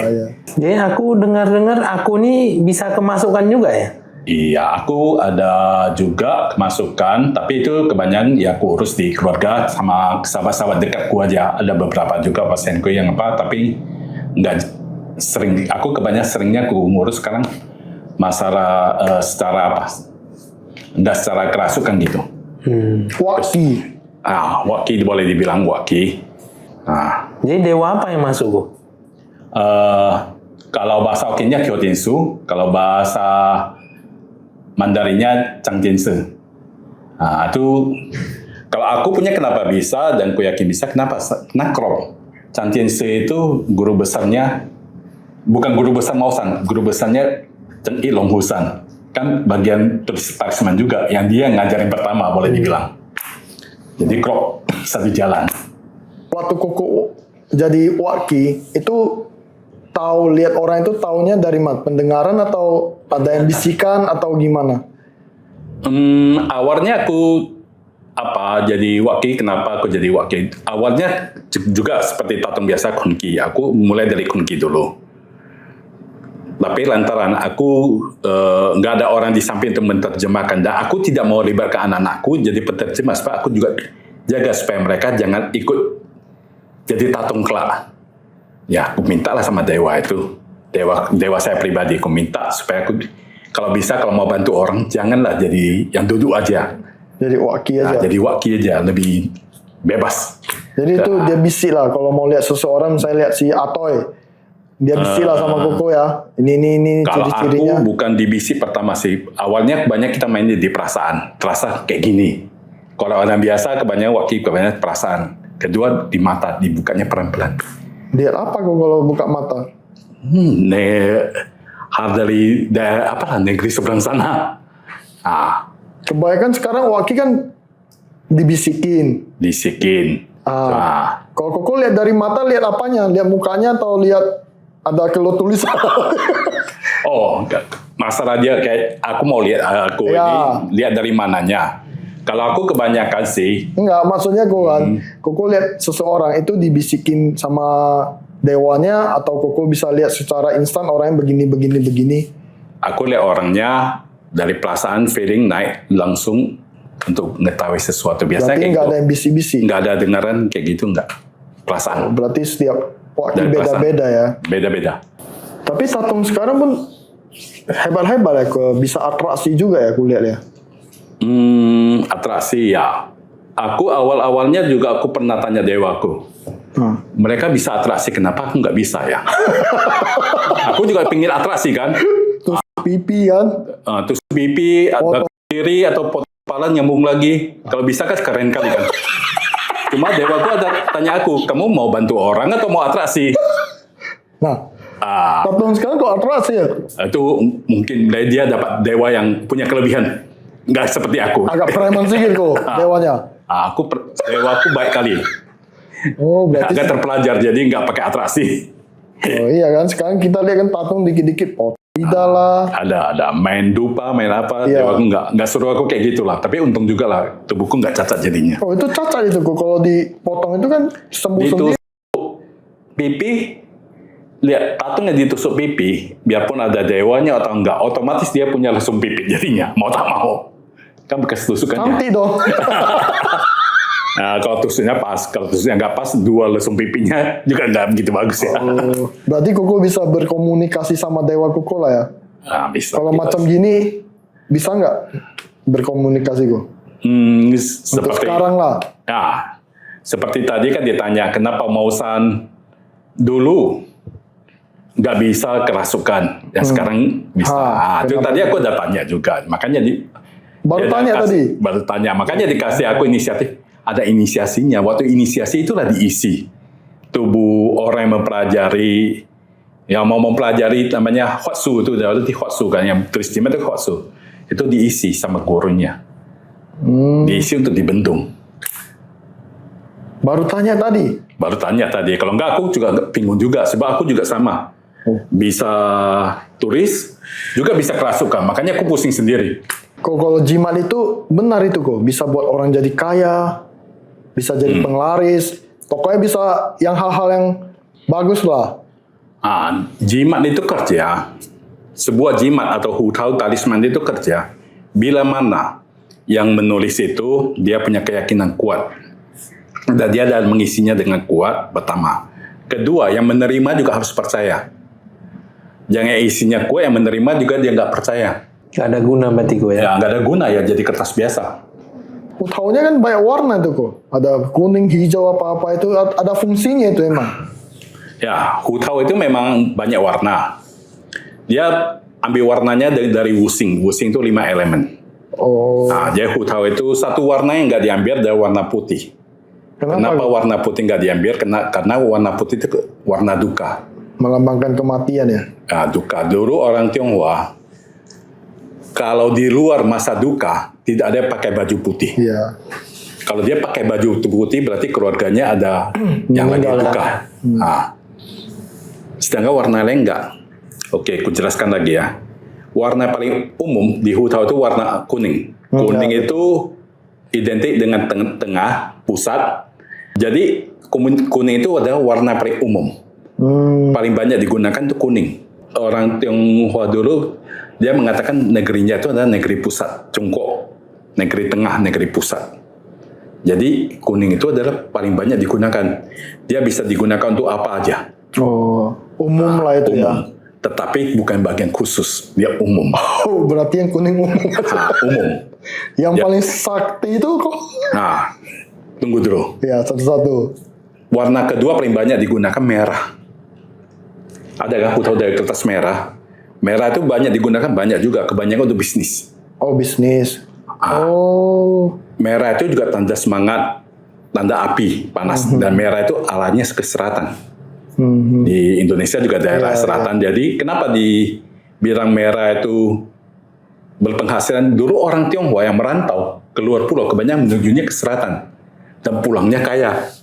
Jadi aku dengar-dengar aku nih bisa kemasukan juga ya? Iya, aku ada juga kemasukan, tapi itu kebanyakan ya aku urus di keluarga sama sahabat-sahabat dekatku aja. Ada beberapa juga pasienku yang tapi nggak sering. Aku kebanyakan seringnya aku ngurus sekarang masalah secara nggak secara kerasukan gitu. Waki. Waki boleh dibilang waki. Jadi dewa apa yang masuk kok? Kalau bahasa Hokkien-nya Kyotinsu, kalau bahasa Mandarinnya Changjianse. Itu kalau aku punya kenapa bisa dan aku yakin bisa kenapa? Karena Krop. Changjianse itu guru besarnya bukan guru besar Mausan, guru besarnya Chen I Long Husan. Kan bagian talisman juga yang dia ngajarin pertama boleh dibilang. Jadi Krop satu jalan. Waktu Koko jadi waki itu tahu lihat orang itu taunya dari mana? Pendengaran atau ada yang bisikan atau gimana? Awalnya aku jadi waki. Kenapa aku jadi waki? Awalnya juga seperti tatung biasa kunki. Aku mulai dari kunki dulu. Tapi lantaran aku nggak ada orang di samping untuk menerjemahkan dan aku tidak mau libatkan anak-anakku jadi penerjemah supaya aku juga jaga supaya mereka jangan ikut jadi tatung kelak. Ya, aku mintalah sama dewa itu. Dewa saya pribadi, aku minta supaya aku, kalau bisa, kalau mau bantu orang, janganlah jadi yang duduk aja. Jadi waki aja. Jadi waki aja, lebih bebas. Jadi itu dia bisik lah. Kalau mau lihat seseorang, saya lihat si Atoy. Dia bisik lah sama Koko ya. Ini Kalau ciri-cirinya. aku bukan di bisik pertama sih. Awalnya banyak kita main di perasaan. Terasa kayak gini. Kalau orang biasa, kebanyakan waki, kebanyakan perasaan. Kedua, di mata, dibukanya pelan-pelan. Lihat apa kok kalau buka mata? Dari negeri seberang sana. Kebanyakan sekarang waki kan dibisikin. Disikin. Kalau Koko lihat dari mata, lihat apanya? Lihat mukanya atau lihat ada keluh tulisan? Masalah dia kayak aku mau lihat ini lihat dari mananya. Kalau aku kebanyakan sih. Enggak, maksudnya Koko lihat seseorang itu dibisikin sama dewanya atau Koko bisa lihat secara instan orang yang begini. Aku lihat orangnya dari perasaan feeling naik langsung untuk mengetahui sesuatu. Biasanya berarti kayak enggak gitu. ada yang bisi-bisi. Enggak ada dengaran kayak gitu, enggak. Perasaan. Berarti setiap waki Dari beda-beda ya. Beda-beda. Tapi tatung sekarang pun hebat-hebat ya, bisa atraksi juga ya aku lihat ya. Atraksi ya. Aku awal-awalnya juga aku pernah tanya dewaku. Mereka bisa atraksi, kenapa aku nggak bisa ya? Aku juga pingin atraksi kan. Terus pipi kan. Terus pipi, atau kiri atau pot kepala nyambung lagi. Kalau bisa kan keren kali kan. Cuma dewaku ada tanya aku, kamu mau bantu orang atau mau atraksi? Nah, tatung sekarang kok atraksi ya? Itu mungkin dia dapat dewa yang punya kelebihan. Nggak seperti aku. Agak preman sedikit kok dewanya. Dewaku baik kali. Oh, berarti Agak terpelajar, jadi nggak pakai atraksi. Oh iya kan, sekarang kita lihat kan tatung dikit-dikit tidak lah. Ada main dupa, main apa. Iya. Dewaku nggak suruh aku kayak gitulah. Tapi untung juga lah, tubuhku nggak cacat jadinya. Oh itu cacat itu kok, kalau dipotong itu kan sembuh sendiri. Ditusuk pipi, lihat tatungnya ditusuk pipi, biarpun ada dewanya atau enggak, otomatis dia punya lesung pipi jadinya, mau tak mau. Kan bekas tusukannya. Cantik dong. Nah, kalau tusuknya pas, kalau tusuknya nggak pas, dua lesung pipinya juga nggak begitu bagus ya. Oh, berarti Koko bisa berkomunikasi sama dewa Koko lah ya. Nah, bisa. Kalau macam gini bisa nggak berkomunikasi kok? Untuk Seperti sekarang lah. Nah, seperti tadi kan ditanya kenapa Mausan dulu nggak bisa kerasukan, yang sekarang bisa. Itu kenapa? tadi aku udah tanya juga, makanya Baru tanya tadi. Baru tanya, makanya dikasih aku inisiatif. Ada inisiasinya. Waktu inisiasi itulah diisi. Tubuh orang yang mempelajari, yang mau mempelajari namanya Hwatsu itu, di Hwatsu kan, yang tulis itu Hwatsu. Itu diisi sama gurunya. Diisi untuk dibendung. Baru tanya tadi. Baru tanya tadi. Kalau enggak aku juga bingung juga, sebab aku juga sama. Bisa tulis, juga bisa kerasukan. Makanya aku pusing sendiri. Kok kalau jimat itu benar itu kok, bisa buat orang jadi kaya, bisa jadi penglaris, pokoknya bisa yang hal-hal yang bagus lah. Jimat itu kerja sebuah jimat atau hutau talisman itu kerja bila mana yang menulis itu dia punya keyakinan kuat dan dia dan mengisinya dengan kuat, pertama. Kedua, yang menerima juga harus percaya. Jangan isinya kuat, yang menerima juga dia nggak percaya. Gak ada guna berarti kok ya. Ya nggak ada guna ya, jadi kertas biasa. Hutaunya kan banyak warna itu kok. Ada kuning, hijau, apa-apa itu ada fungsinya itu emang. Ya, hutau itu memang banyak warna. Dia ambil warnanya dari wusing. Wusing itu 5 elemen. Oh. Nah, jadi hutau itu satu warna yang nggak diambil dari warna putih. Kenapa warna putih nggak diambil? Karena warna putih itu warna duka. Melambangkan kematian ya. Nah, duka. Dulu orang Tionghoa, kalau di luar masa duka, tidak ada yang pakai baju putih. Iya. Kalau dia pakai baju putih, berarti keluarganya ada yang lagi duka. Nah, sedangkan warna lain enggak. Oke, aku jelaskan lagi ya. Warna paling umum di hutau itu warna kuning. Kuning itu identik dengan tengah, pusat. Jadi kuning itu adalah warna paling umum. Paling banyak digunakan itu kuning. Orang Tionghoa dulu dia mengatakan negerinya itu adalah negeri pusat, Cungkok, negeri tengah, negeri pusat. Jadi kuning itu adalah paling banyak digunakan. Dia bisa digunakan untuk apa aja. Oh, umum lah itu umum. ya. Tetapi bukan bagian khusus, dia umum. Oh, berarti yang kuning umum. Umum. Yang Ya. paling sakti itu kok. Nah, tunggu dulu. Ya, satu-satu. Warna kedua paling banyak digunakan merah. Adakah hutau dari kertas merah? Merah itu banyak digunakan, banyak juga. Kebanyakan untuk bisnis. Oh, bisnis. Oh. Merah itu juga tanda semangat, tanda api, panas. Dan merah itu alatnya keseratan. Di Indonesia juga daerah selatan. Jadi kenapa dibilang merah itu berpenghasilan? Dulu orang Tionghoa yang merantau keluar pulau kebanyakan menujunya ke selatan dan pulangnya kaya.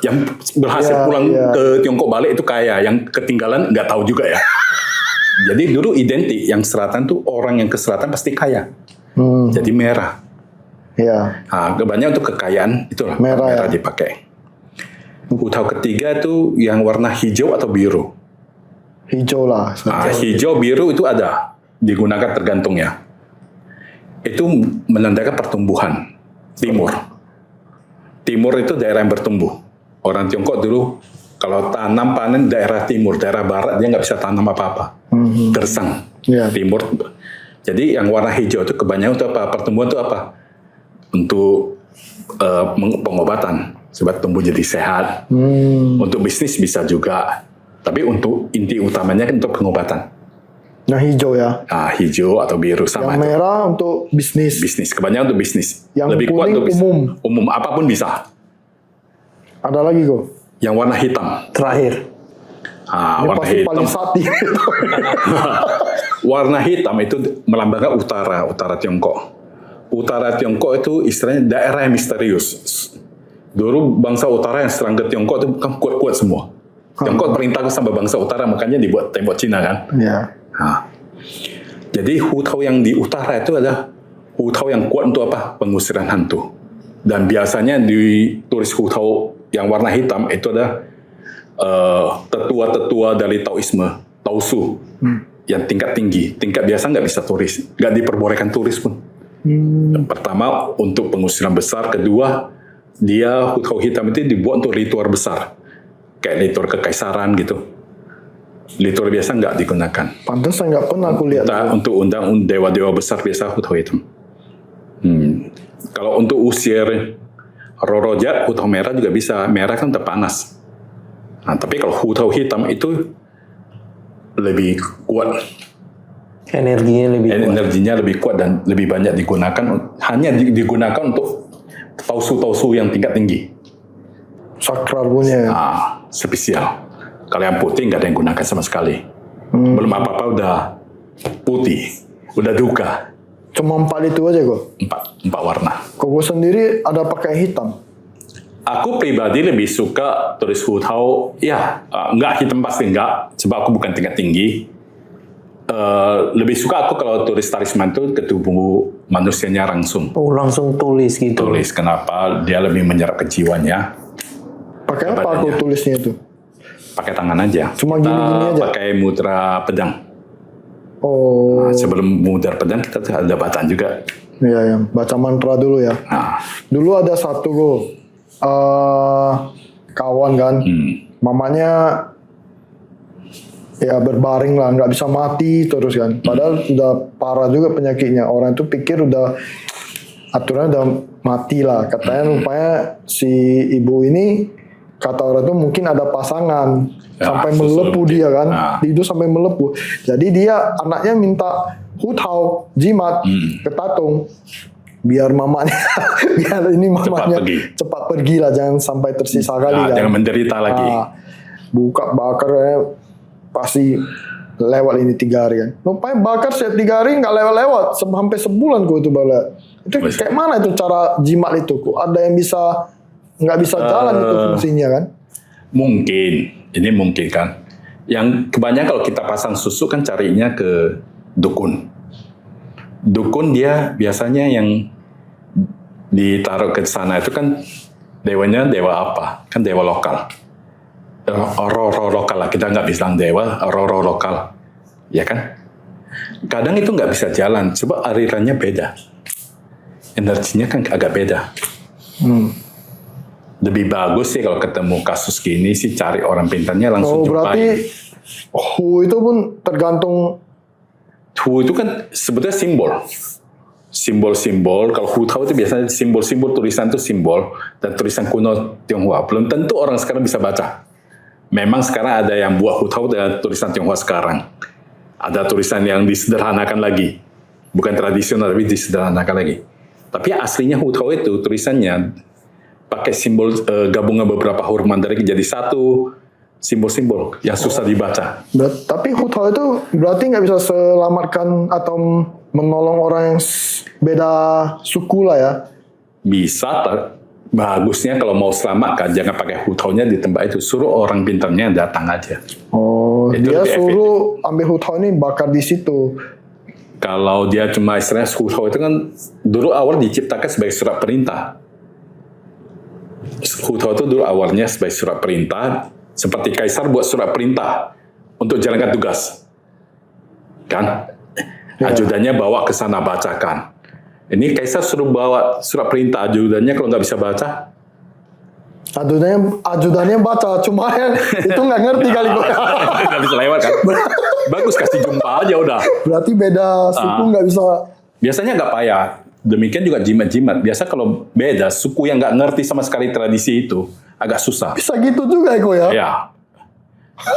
Yang berhasil pulang ke Tiongkok balik itu kaya, yang ketinggalan nggak tahu juga ya. Jadi dulu identik yang selatan tuh orang yang ke selatan pasti kaya. Jadi merah. Ya. Nah, kebanyakan untuk kekayaan itulah merah dipakai. Hutau ketiga itu yang warna hijau atau biru. Hijau lah. Nah, hijau biru itu ada, digunakan tergantung ya. Itu menandakan pertumbuhan timur. Timur itu daerah yang bertumbuh. Orang Tiongkok dulu kalau tanam panen daerah timur, daerah barat dia nggak bisa tanam apa-apa. Gersang. Timur. Jadi yang warna hijau itu kebanyakan untuk apa? Pertumbuhan itu apa? Untuk pengobatan. Sebab tumbuh jadi sehat. Untuk bisnis bisa juga. Tapi untuk inti utamanya kan untuk pengobatan. Yang hijau ya. Nah, hijau atau biru sama. Yang merah untuk bisnis. Bisnis, kebanyakan untuk bisnis. Yang lebih kuat kuning untuk umum. Umum, apapun bisa. Ada lagi kok. Yang warna hitam. Terakhir. Ah, Ini warna pasti hitam. paling sakti. Warna hitam itu melambangkan utara Tiongkok. Utara Tiongkok itu istilahnya daerah yang misterius. Dulu bangsa utara yang serang ke Tiongkok itu kan kuat-kuat semua. Tiongkok paling takut sama bangsa utara, makanya dibuat tembok Cina kan. Ya. Nah, jadi hutau yang di utara itu adalah hutau yang kuat untuk apa? Pengusiran hantu. Dan biasanya di tulis hutau yang warna hitam itu adalah tetua-tetua dari Taoisme, Taosu, yang tingkat tinggi. Tingkat biasa nggak bisa tulis, nggak diperbolehkan tulis pun. Yang pertama untuk pengusiran besar, kedua dia hutau hitam itu dibuat untuk ritual besar, kayak ritual kekaisaran gitu. Ritual biasa nggak digunakan. Pantesan nggak pernah aku lihat. Untuk undang dewa-dewa besar biasa hutau hitam. Kalau untuk usir roh jahat, hutau merah juga bisa. Merah kan terpanas. Nah, tapi kalau hutau hitam itu lebih kuat. Energinya lebih kuat dan lebih banyak digunakan. Hanya digunakan untuk tausu-tausu yang tingkat tinggi. Sakral punya. Nah, spesial. Kalau yang putih nggak ada yang gunakan sama sekali. Belum apa-apa udah putih, udah duka. Cuma 4 itu aja kok. 4 warna. Kok sendiri ada pakai hitam. Aku pribadi lebih suka tulis hutau, ya nggak hitam pasti nggak, sebab aku bukan tingkat tinggi. Lebih suka aku kalau tulis talisman itu ke tubuh manusianya langsung. Oh, langsung tulis gitu. Tulis, kenapa? Dia lebih menyerap ke jiwanya. Pakai apa aku tulisnya itu? Pakai tangan aja. Cuma gini-gini aja? Pakai mudra pedang. Oh, Sebelum mudar pedang kita tuh ada bacaan juga. iya ya. Baca mantra dulu ya. Nah, Dulu ada satu go, kawan kan, mamanya ya berbaring lah, nggak bisa mati terus kan. Padahal sudah parah juga penyakitnya. Orang itu pikir udah aturannya udah mati lah. Katanya rupanya si ibu ini, kata orang itu mungkin ada pasangan Ya, sampai susul. melepuh dia kan. Nah. Tidur sampai melepuh. Jadi dia anaknya minta hutau, jimat ke tatung. Biar mamanya, biar ini mamanya pergi. cepat pergi lah, jangan sampai tersisa kali nah, kan. jangan menderita lagi. Buka bakar pasti lewat ini 3 hari kan. Rupanya bakar setiap 3 hari nggak lewat-lewat sampai sebulan kok itu balik. Itu Bisa. kayak mana itu cara jimat itu? Kok ada yang bisa nggak bisa jalan itu fungsinya kan? Mungkin, ini mungkin kan. Yang kebanyakan kalau kita pasang susu kan carinya ke dukun. Dukun dia biasanya yang ditaruh ke sana itu kan dewanya dewa apa? Kan dewa lokal. Roh lokal lah, kita nggak bilang dewa, roh lokal. Ya kan? Kadang itu nggak bisa jalan, sebab alirannya beda. Energinya kan agak beda. Lebih bagus sih kalau ketemu kasus gini sih cari orang pintarnya langsung Oh berarti jumpai. itu pun tergantung. Hu itu kan sebetulnya simbol. Simbol-simbol, kalau Hu Tao itu biasanya simbol-simbol, tulisan itu simbol, dan tulisan kuno Tionghoa. Belum tentu orang sekarang bisa baca. Memang sekarang ada yang buat Hu Tao dengan tulisan Tionghoa sekarang. Ada tulisan yang disederhanakan lagi. Bukan tradisional, tapi disederhanakan lagi. Tapi aslinya Hu Tao itu tulisannya pakai simbol gabungan beberapa huruf Mandarin jadi satu simbol-simbol yang susah dibaca. Tapi hutau itu berarti nggak bisa selamatkan atau menolong orang yang beda suku lah ya. Bisa, bagusnya kalau mau selamatkan jangan pakai hutaunya di tempat itu, suruh orang pintarnya datang aja. Oh, Itu dia lebih suruh ambil hutau ini bakar di situ. Kalau dia cuma istilahnya hutau itu kan dulu awal diciptakan sebagai surat perintah. Hutau itu dulu awalnya sebagai surat perintah, seperti kaisar buat surat perintah untuk jalankan tugas. Kan? Ajudannya bawa ke sana bacakan. Ini kaisar suruh bawa surat perintah, ajudannya kalau nggak bisa baca, Ajudannya baca, cuma itu nggak ngerti kali kok. nggak bisa lewat kan? Bagus kasih jumpa aja udah. Berarti beda suku nggak bisa. Biasanya nggak payah. Demikian juga jimat-jimat. Biasa kalau beda, suku yang nggak ngerti sama sekali tradisi itu, agak susah. Bisa gitu juga kok ya. Ya.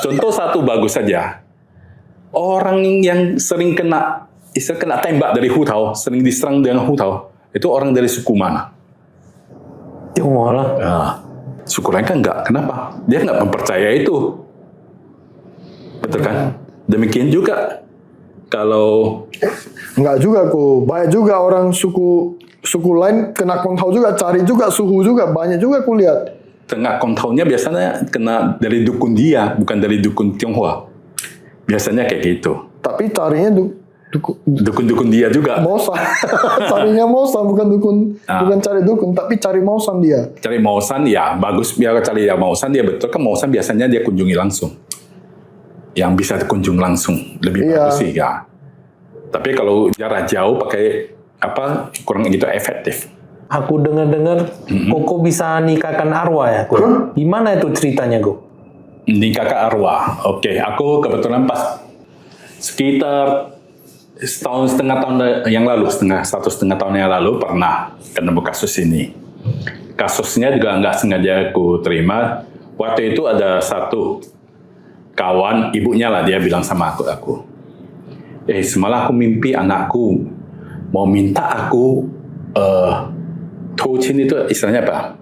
Contoh satu bagus saja. Orang yang sering kena tembak dari hutau, sering diserang dengan hutau, itu orang dari suku mana? Tionghoa lah. Nah, suku lain kan enggak. Kenapa? Dia nggak mempercaya itu. Betul kan? Demikian juga kalau Nggak juga kok. Banyak juga orang suku lain kena kontau juga, cari juga suhu juga, banyak juga aku lihat. tengah kontaunya biasanya kena dari dukun dia, bukan dari dukun Tionghoa. Biasanya kayak gitu. Tapi carinya Dukun-dukun dia juga. Mausan. Carinya Mausan, bukan cari dukun, tapi cari Mausan dia. Cari Mausan ya bagus, biar cari ya Mausan dia betul kan, Mausan biasanya dia kunjungi langsung. Yang bisa kunjung langsung lebih bagus sih ya. Tapi kalau jarak jauh pakai apa kurang gitu efektif. Aku dengar-dengar Koko bisa nikahkan arwah ya, Ko. Gimana itu ceritanya, Ko? Nikah ke arwah. Oke, aku kebetulan pas sekitar setengah tahun yang lalu, satu setengah tahun yang lalu pernah ketemu kasus ini. Kasusnya juga nggak sengaja aku terima. Waktu itu ada satu kawan, ibunya lah, dia bilang sama aku, semalam aku mimpi anakku mau minta aku touchin itu istilahnya apa?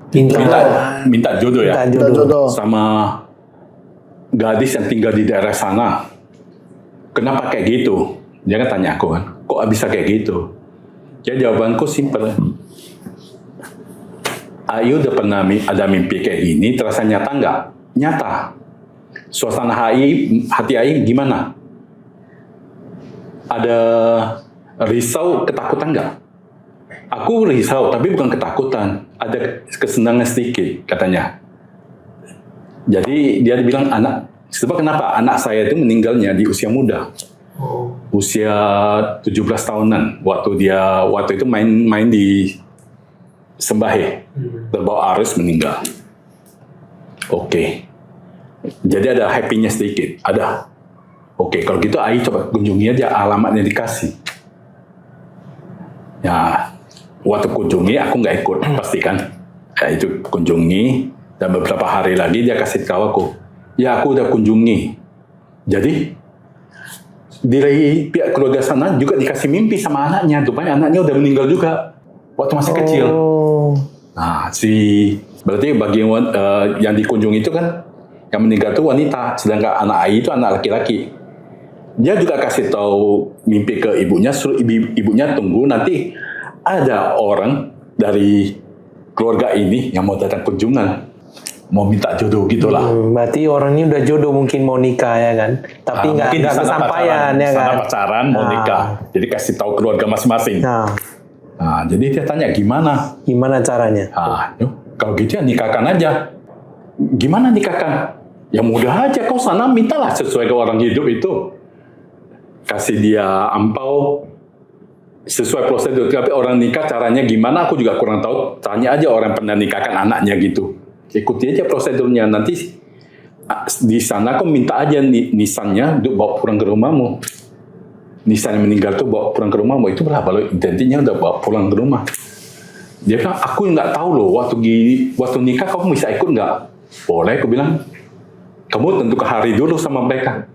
Minta jodoh ya. Minta jodoh. Sama gadis yang tinggal di daerah sana. Kenapa kayak gitu? Dia kan tanya aku kan, kok bisa kayak gitu? Ya jawabanku simpel. Ayu udah pernah ada mimpi kayak gini, terasa nyata nggak? Nyata. Suasana hati Ayu gimana? Ada risau, ketakutan nggak? Aku risau, tapi bukan ketakutan. Ada kesenangan sedikit, katanya. Jadi dia bilang sebab kenapa anak saya itu meninggalnya di usia muda. Usia 17 tahunan. Waktu itu main di Sembahe. Terbawa arus meninggal. Oke. Jadi ada happy-nya sedikit. Ada. Oke, kalau gitu Ai coba kunjungi aja, alamatnya dikasih. Ya, waktu kunjungi aku nggak ikut, pastikan. Ya, itu kunjungi, dan beberapa hari lagi dia kasih tahu aku. Ya, aku udah kunjungi. Jadi, dari pihak keluarga sana juga dikasih mimpi sama anaknya. Rupanya anaknya udah meninggal juga. Waktu masih kecil. Nah, berarti bagi yang dikunjungi itu kan yang meninggal itu wanita, sedangkan anak Ai itu anak laki-laki. Dia juga kasih tahu mimpi ke ibunya, suruh ibunya tunggu nanti ada orang dari keluarga ini yang mau datang kunjungan, mau minta jodoh gitulah. Berarti orang ini udah jodoh, mungkin mau nikah ya kan, tapi nggak kesampaian ya kan. Sana pacaran mau nikah, jadi kasih tahu keluarga masing-masing. Nah, jadi dia tanya gimana caranya? Kalau gitu ya nikahkan aja. Gimana nikahkan? Ya mudah aja, kau sana mintalah sesuai ke orang hidup itu. Kasih dia ampau sesuai prosedur. Tapi orang nikah caranya gimana aku juga kurang tahu. Tanya aja orang pernah nikahkan anaknya gitu. Ikuti aja prosedurnya. Nanti di sana kau minta aja nisannya untuk bawa pulang ke rumahmu. Nisan yang meninggal tuh bawa pulang ke rumahmu, itu berapa loh identiknya udah bawa pulang ke rumah. Dia bilang, aku nggak tahu loh waktu nikah kamu bisa ikut nggak? Boleh, aku bilang. Kamu tentukan hari dulu sama mereka.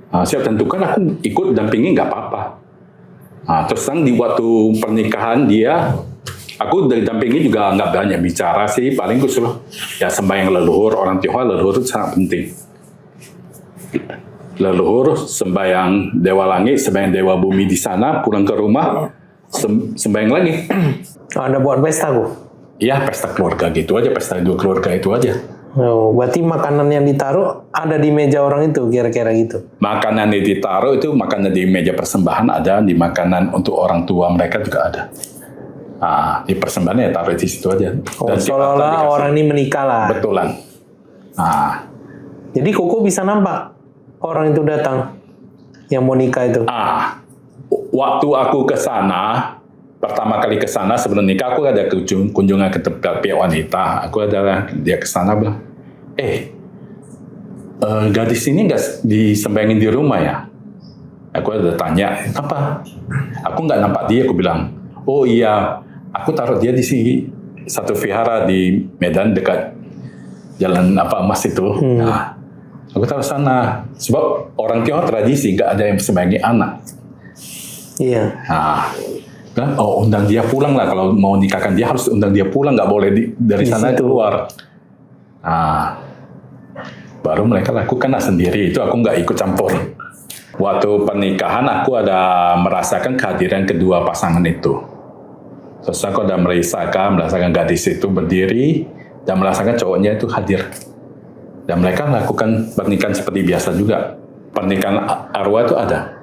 Nah, siap tentukan aku ikut dampingi nggak apa-apa. Nah, terus di waktu pernikahan aku dari dampingi juga nggak banyak bicara sih. Paling aku suruh ya sembahyang leluhur, orang Tionghoa leluhur itu sangat penting. Leluhur, sembahyang Dewa Langit, sembahyang Dewa Bumi di sana, pulang ke rumah, sembahyang lagi. Ada buat pesta kok? Iya, pesta keluarga gitu aja, pesta dua keluarga itu aja. Oh, berarti makanan yang ditaruh ada di meja orang itu, kira-kira gitu? Makanan yang ditaruh itu makanan di meja persembahan ada, di makanan untuk orang tua mereka juga ada. Nah, di persembahan ya taruh di situ aja. Dan seolah-olah orang ini menikah lah. Betulan. Nah, jadi Koko bisa nampak orang itu datang yang mau nikah itu. Waktu aku ke sana, pertama kali ke sana sebelum nikah aku ada kunjungan ke tempat pihak wanita. Aku ada dia ke sana bilang, gadis ini nggak disembayangin di rumah ya? Aku ada tanya, apa? Aku nggak nampak dia. Aku bilang, oh iya, aku taruh dia di sini satu vihara di Medan dekat jalan emas itu. Nah, aku taruh sana sebab orang Tionghoa tradisi nggak ada yang sembayangi anak. Iya. Nah, undang dia pulang lah, kalau mau nikahkan dia harus undang dia pulang, nggak boleh dari sana keluar. Nah, baru mereka lakukan sendiri, itu aku nggak ikut campur. Waktu pernikahan aku ada merasakan kehadiran kedua pasangan itu. Terus aku ada merasakan gadis itu berdiri dan merasakan cowoknya itu hadir. Dan mereka lakukan pernikahan seperti biasa juga. Pernikahan arwah itu ada.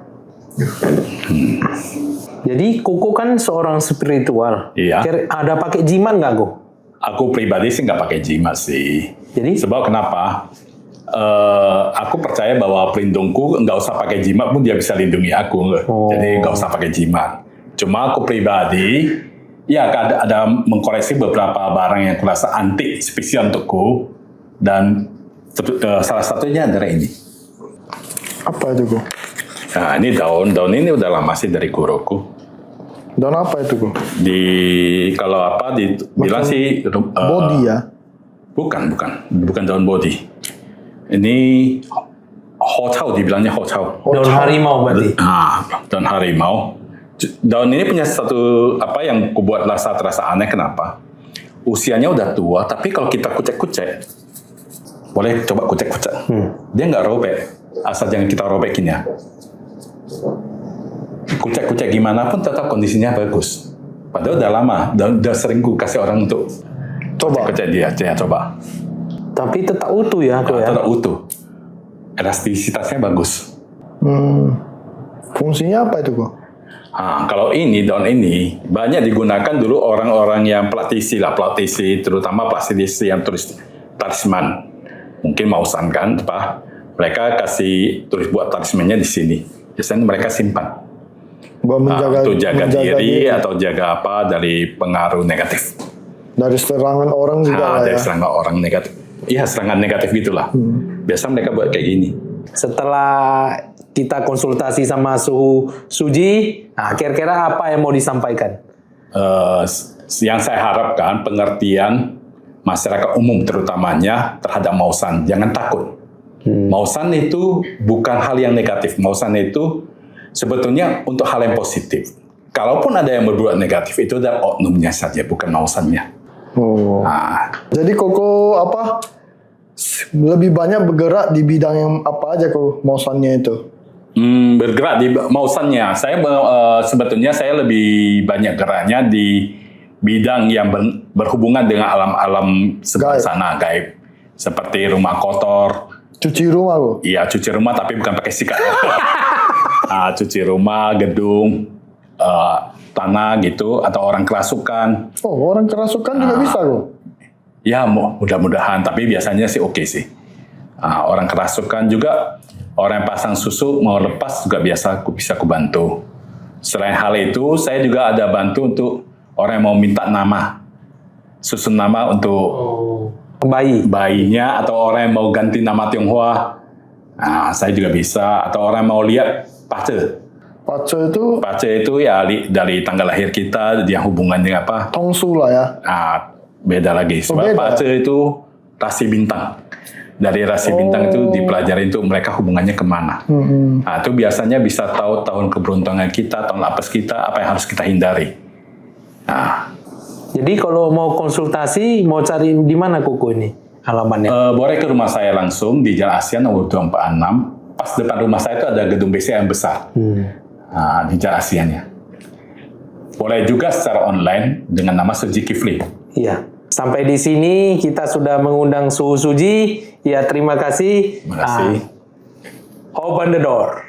Jadi Koko kan seorang spiritual. Iya. Ada pakai jimat nggak, Kok? Aku pribadi sih nggak pakai jimat sih. Jadi? Sebab kenapa? Aku percaya bahwa pelindungku nggak usah pakai jimat pun dia bisa lindungi aku. Jadi nggak usah pakai jimat. Cuma aku pribadi, ya ada mengkoreksi beberapa barang yang kurasa antik, spesial untukku. Dan salah satunya adalah ini. Apa itu, Ko? Nah, ini daun ini udah lama sih dari guruku. Daun apa itu, Ko? Bilang sih body ya? Bukan daun body. Ini hocao, dibilangnya hocao. Daun harimau berarti. Daun harimau. Daun ini punya satu yang kubuat terasa aneh. Kenapa? Usianya udah tua, tapi kalau kita kucek-kucek, boleh coba kucek-kucek. Dia nggak robek, asal jangan kita robekin ya. Kucek-kucek gimana pun tetap kondisinya bagus. Padahal udah lama, udah sering gue kasih orang untuk kucek dia, coba. Tapi tetap utuh ya, Ko, ya? Tetap utuh. Elastisitasnya bagus. Fungsinya apa itu, Ko? Kalau daun ini banyak digunakan dulu orang-orang yang praktisi, terutama praktisi yang tulis talisman. Mungkin Mausan kan, mereka kasih tulis buat talismannya di sini. biasanya mereka simpan. Buat Untuk jaga diri atau jaga apa dari pengaruh negatif. Dari serangan orang juga lah Dari ya. serangan orang negatif. Iya, serangan negatif gitulah. Biasa mereka buat kayak gini. Setelah kita konsultasi sama Suji, nah kira-kira apa yang mau disampaikan? Yang saya harapkan pengertian masyarakat umum terutamanya terhadap Mausan. Jangan takut. Mausan itu bukan hal yang negatif. Mausan itu sebetulnya untuk hal yang positif. Kalaupun ada yang berbuat negatif, itu adalah oknumnya saja, bukan Mausannya. Oh. Jadi Koko lebih banyak bergerak di bidang yang apa aja kok Mausannya itu? Bergerak di Mausannya. Saya sebetulnya saya lebih banyak geraknya di bidang yang berhubungan dengan alam-alam sebelah sana, gaib. Seperti rumah kotor. Cuci rumah kok? Iya, cuci rumah tapi bukan pakai sikat. Cuci rumah, gedung, tanah gitu, atau orang kerasukan. Oh, orang kerasukan juga bisa kok? Ya, mudah-mudahan. Tapi biasanya sih oke sih. Orang kerasukan juga, orang yang pasang susu mau lepas juga bisa aku bantu. Selain hal itu, saya juga ada bantu untuk orang yang mau minta nama. Susun nama untuk bayinya, atau orang yang mau ganti nama Tionghoa. Saya juga bisa. Atau orang yang mau lihat pace. Pace itu ya dari tanggal lahir kita, yang hubungan dengan apa? Tongsu lah ya. Beda lagi. Sebab pace itu rasi bintang. Dari rasi bintang itu dipelajari untuk mereka hubungannya kemana. Itu biasanya bisa tahu tahun keberuntungan kita, tahun apes kita, apa yang harus kita hindari. Jadi kalau mau konsultasi, mau cari di mana Koko ini alamannya? Boleh ke rumah saya langsung di Jalan Asia nomor 246. Pas depan rumah saya itu ada gedung BC yang besar. Di Jalan Asianya. Boleh juga secara online dengan nama Suji Kifli. Iya. Sampai di sini kita sudah mengundang Suji. Ya, terima kasih. Terima kasih. Open the door.